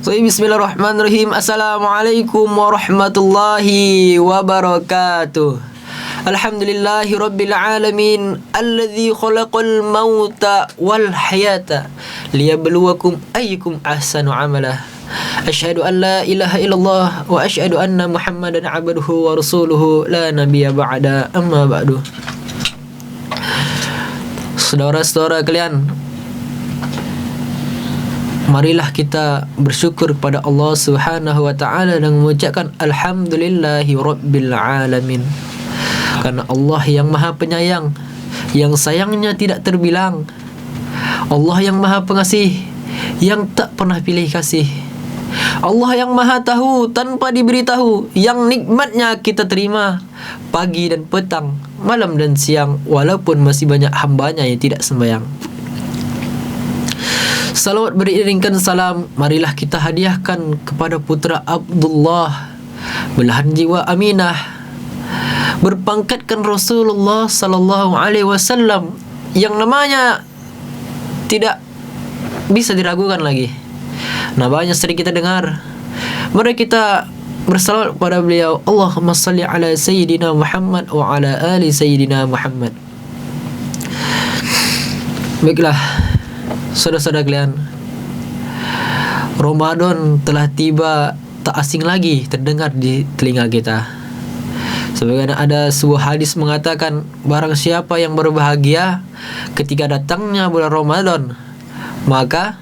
So, bismillahirrahmanirrahim. Assalamualaikum warahmatullahi wabarakatuh. Alhamdulillahi rabbil alamin, alladzi khalaqal mauta wal hayata liyabluwakum ayyukum ahsanu amala. Asyhadu an la ilaha illallah wa asyhadu anna Muhammadan abduhu wa rasuluhu la nabiyya ba'da, amma ba'du. Saudara-saudara kalian, marilah kita bersyukur kepada Allah Subhanahu wa taala dan mengucapkan alhamdulillahi rabbil alamin. Karena Allah yang Maha Penyayang, yang sayangnya tidak terbilang. Allah yang Maha Pengasih, yang tak pernah pilih kasih. Allah yang Maha Tahu tanpa diberitahu, yang nikmatnya kita terima pagi dan petang, malam dan siang, walaupun masih banyak hambanya yang tidak sembahyang. Salawat beriringkan salam, marilah kita hadiahkan kepada putra Abdullah, belahan jiwa Aminah, berpangkatkan Rasulullah sallallahu alaihi wasallam, yang namanya tidak bisa diragukan lagi. Namanya sering kita dengar. Mari kita bersalawat kepada beliau. Allahumma salli ala Sayyidina Muhammad wa ala ali Sayyidina Muhammad. Baiklah, saudara-saudara kalian, Ramadan telah tiba, tak asing lagi terdengar di telinga kita. Sebagaimana ada sebuah hadis mengatakan, barang siapa yang berbahagia ketika datangnya bulan Ramadan, maka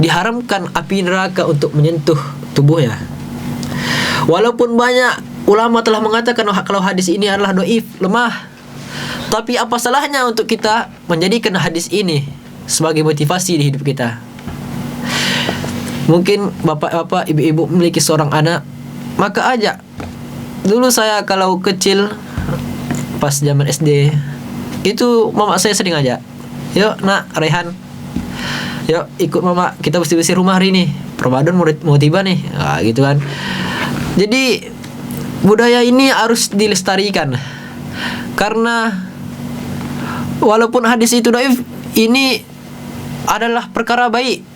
diharamkan api neraka untuk menyentuh tubuhnya. Walaupun banyak ulama telah mengatakan kalau hadis ini adalah dhaif, lemah, tapi apa salahnya untuk kita menjadikan hadis ini sebagai motivasi di hidup kita. Mungkin bapak-bapak, ibu-ibu memiliki seorang anak, maka ajak. Dulu saya kalau kecil, pas zaman SD, itu mama saya sering ajak. Yuk nak, Rehan, yuk ikut mama, kita bersih-bersih rumah hari ini, Ramadan mau tiba nih, gitu kan. Jadi budaya ini harus dilestarikan, karena walaupun hadis itu dhaif, ini adalah perkara baik.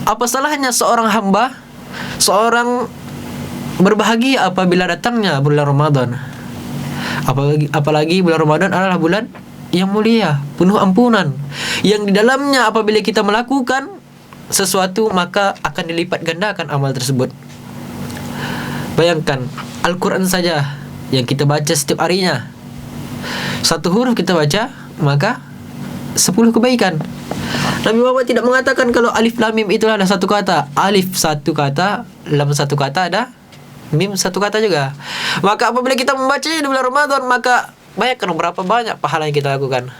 Apa salahnya seorang hamba, seorang berbahagia apabila datangnya bulan Ramadan. Apalagi bulan Ramadan adalah bulan yang mulia, penuh ampunan, yang di dalamnya apabila kita melakukan sesuatu maka akan dilipat gandakan amal tersebut. Bayangkan, Al-Quran saja yang kita baca setiap harinya, satu huruf kita baca maka 10 kebaikan. Nabi Muhammad tidak mengatakan kalau alif lam mim itu adalah satu kata. Alif satu kata, lam satu kata, ada mim satu kata juga. Maka apabila kita membacanya di bulan Ramadan, maka bayangkan berapa banyak pahala yang kita lakukan,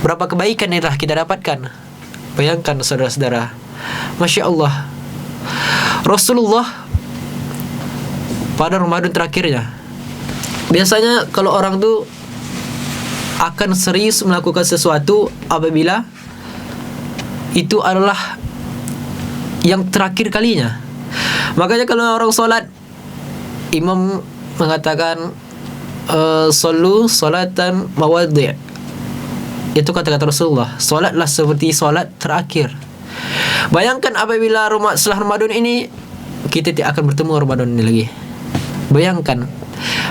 berapa kebaikan yang telah kita dapatkan. Bayangkan saudara-saudara, Masya Allah, Rasulullah pada Ramadan terakhirnya, biasanya kalau orang tuh akan serius melakukan sesuatu apabila itu adalah yang terakhir kalinya. Makanya kalau orang solat, imam mengatakan sallu salatan mawadhi'. Itu kata-kata Rasulullah, solatlah seperti solat terakhir. Bayangkan apabila setelah Ramadan ini kita tidak akan bertemu Ramadan ini lagi. Bayangkan.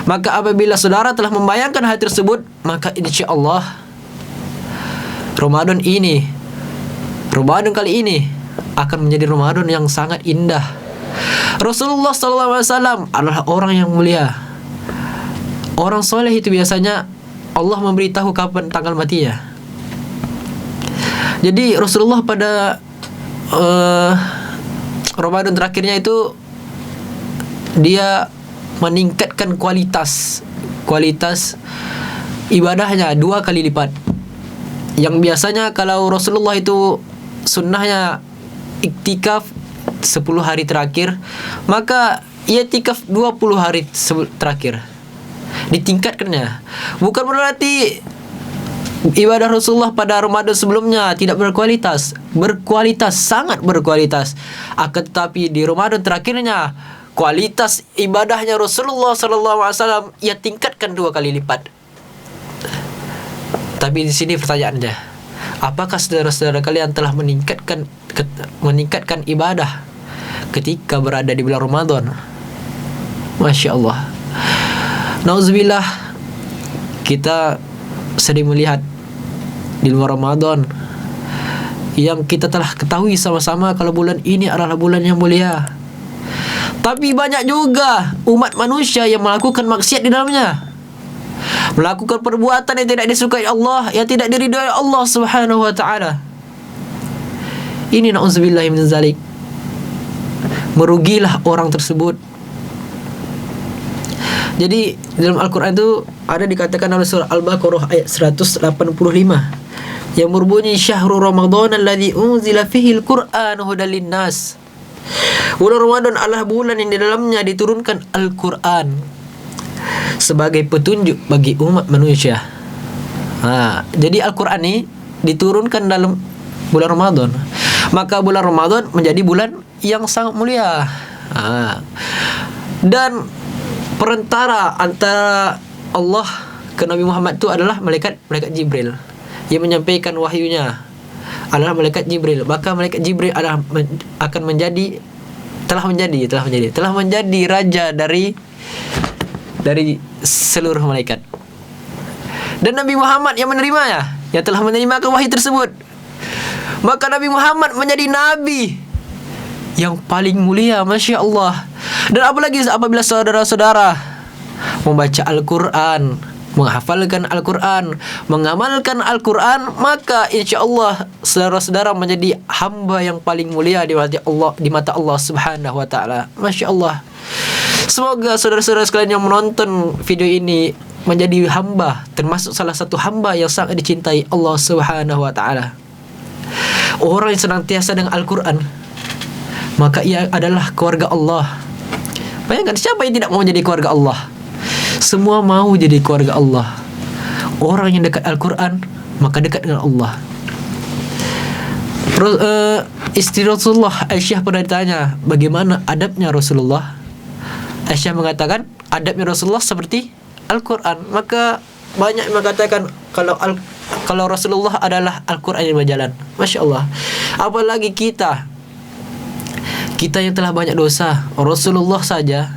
Maka apabila saudara telah membayangkan hal tersebut, maka insya-Allah Ramadan kali ini akan menjadi Ramadan yang sangat indah. Rasulullah SAW adalah orang yang mulia. Orang soleh itu biasanya Allah memberitahu kapan tanggal matinya. Jadi Rasulullah pada Ramadan terakhirnya itu dia meningkatkan kualitas ibadahnya 2 kali lipat. Yang biasanya kalau Rasulullah itu sunnahnya iktikaf 10 hari terakhir, maka ia iktikaf 20 hari terakhir. Ditingkatkannya. Bukan berarti ibadah Rasulullah pada Ramadan sebelumnya tidak berkualitas. Berkualitas, sangat berkualitas. Akan tetapi di Ramadan terakhirnya, kualitas ibadahnya Rasulullah SAW ia tingkatkan 2 kali lipat. Tapi di sini pertanyaannya, Apakah saudara-saudara kalian telah meningkatkan ibadah ketika berada di bulan Ramadan? Masya Allah. Nauzubillah, kita sering melihat di luar Ramadan yang kita telah ketahui sama-sama kalau bulan ini adalah bulan yang mulia. Tapi banyak juga umat manusia yang melakukan maksiat di dalamnya, melakukan perbuatan yang tidak disukai Allah, yang tidak diridhai Allah Subhanahu wa taala. Ini na'udzubillah min zalik. Merugilah orang tersebut. Jadi dalam Al-Quran itu ada dikatakan dalam surah Al-Baqarah ayat 185 yang berbunyi, syahrul Ramadan alladzi unzila fihi al-Qur'an hudan lin-nas. Bulan Ramadan adalah bulan yang di dalamnya diturunkan Al-Quran sebagai petunjuk bagi umat manusia. Jadi Al-Quran ini diturunkan dalam bulan Ramadan. Maka bulan Ramadan menjadi bulan yang sangat mulia. Dan perantara antara Allah ke Nabi Muhammad itu adalah malaikat Jibril. Yang menyampaikan wahyunya adalah malaikat Jibril. Maka malaikat Jibril adalah telah menjadi raja dari seluruh malaikat. Dan Nabi Muhammad yang menerimanya, yang telah menerima wahyu tersebut. Maka Nabi Muhammad menjadi nabi yang paling mulia, Masya Allah. Dan apalagi apabila saudara-saudara membaca Al-Quran, menghafalkan Al-Quran, mengamalkan Al-Quran, maka insya Allah saudara-saudara menjadi hamba yang paling mulia di mata Allah Subhanahu wa ta'ala. Masya Allah. Semoga saudara-saudara sekalian yang menonton video ini menjadi hamba, termasuk salah satu hamba yang sangat dicintai Allah Subhanahu wa ta'ala. Orang yang senantiasa dengan Al-Quran, maka ia adalah keluarga Allah. Bayangkan, siapa yang tidak mau jadi keluarga Allah? Semua mau jadi keluarga Allah. Orang yang dekat Al-Quran, maka dekat dengan Allah. Istri Rasulullah Aisyah pernah ditanya bagaimana adabnya Rasulullah. Aisyah mengatakan adabnya Rasulullah seperti Al-Quran. Maka banyak yang mengatakan kalau Rasulullah adalah Al-Quran yang berjalan. Masya Allah. Apalagi kita yang telah banyak dosa. Rasulullah saja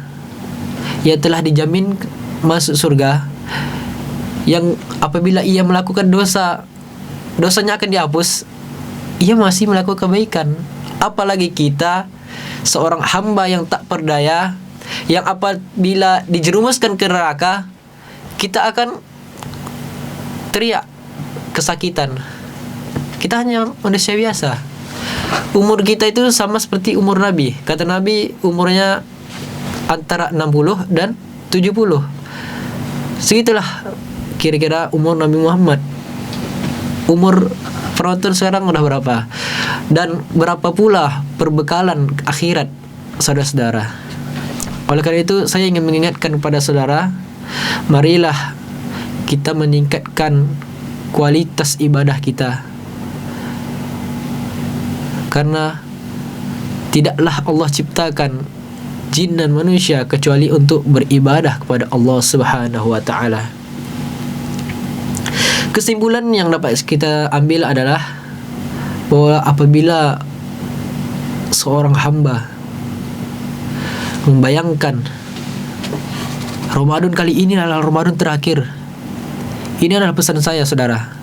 yang telah dijamin masuk surga, yang apabila ia melakukan dosa, dosanya akan dihapus, ia masih melakukan kebaikan. Apalagi kita, seorang hamba yang tak berdaya, yang apabila dijerumuskan ke neraka, kita akan teriak kesakitan. Kita hanya manusia biasa. Umur kita itu sama seperti umur Nabi. Kata Nabi, umurnya antara 60 dan 70. Segitulah kira-kira umur Nabi Muhammad. Umur penonton sekarang udah berapa? Dan berapa pula perbekalan akhirat saudara-saudara. Oleh karena itu saya ingin mengingatkan kepada saudara, marilah kita meningkatkan kualitas ibadah kita. Karena tidaklah Allah ciptakan jin dan manusia kecuali untuk beribadah kepada Allah Subhanahu wa ta'ala. Kesimpulan yang dapat kita ambil adalah bahwa apabila seorang hamba membayangkan Ramadan kali ini adalah Ramadan terakhir, ini adalah pesan saya, saudara.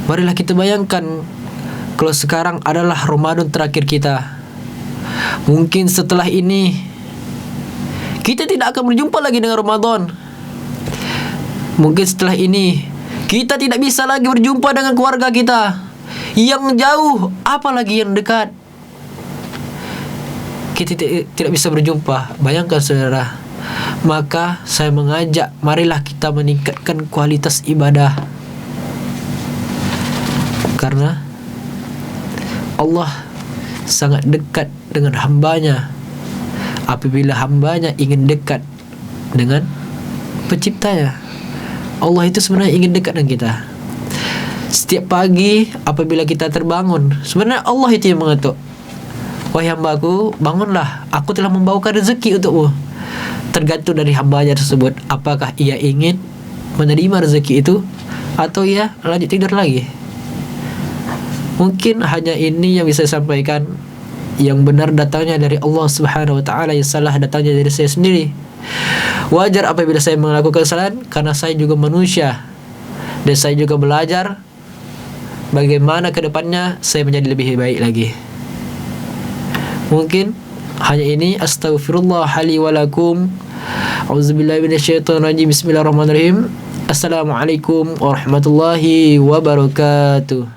Marilah kita bayangkan kalau sekarang adalah Ramadan terakhir kita. Mungkin setelah ini kita tidak akan berjumpa lagi dengan Ramadan. Mungkin setelah ini kita tidak bisa lagi berjumpa dengan keluarga kita yang jauh, apalagi yang dekat. Kita tidak bisa berjumpa. Bayangkan saudara. Maka saya mengajak, marilah kita meningkatkan kualitas ibadah. Karena Allah sangat dekat dengan hambanya apabila hambanya ingin dekat dengan penciptanya. Allah itu sebenarnya ingin dekat dengan kita. Setiap pagi apabila kita terbangun, sebenarnya Allah itu yang mengetuk, wahai hambaku, bangunlah, aku telah membawakan rezeki untukmu. Tergantung dari hambanya tersebut, apakah ia ingin menerima rezeki itu atau ia lanjut tidur lagi. Mungkin hanya ini yang bisa saya sampaikan. Yang benar datangnya dari Allah Subhanahu wa taala, yang salah datangnya dari saya sendiri. Wajar apabila saya melakukan kesalahan, karena saya juga manusia dan saya juga belajar bagaimana ke depannya saya menjadi lebih baik lagi. Mungkin hanya ini. Astaghfirullah li wa lakum. Auzubillahi minasyaitonirrajim. Bismillahirrahmanirrahim. Assalamualaikum warahmatullahi wabarakatuh.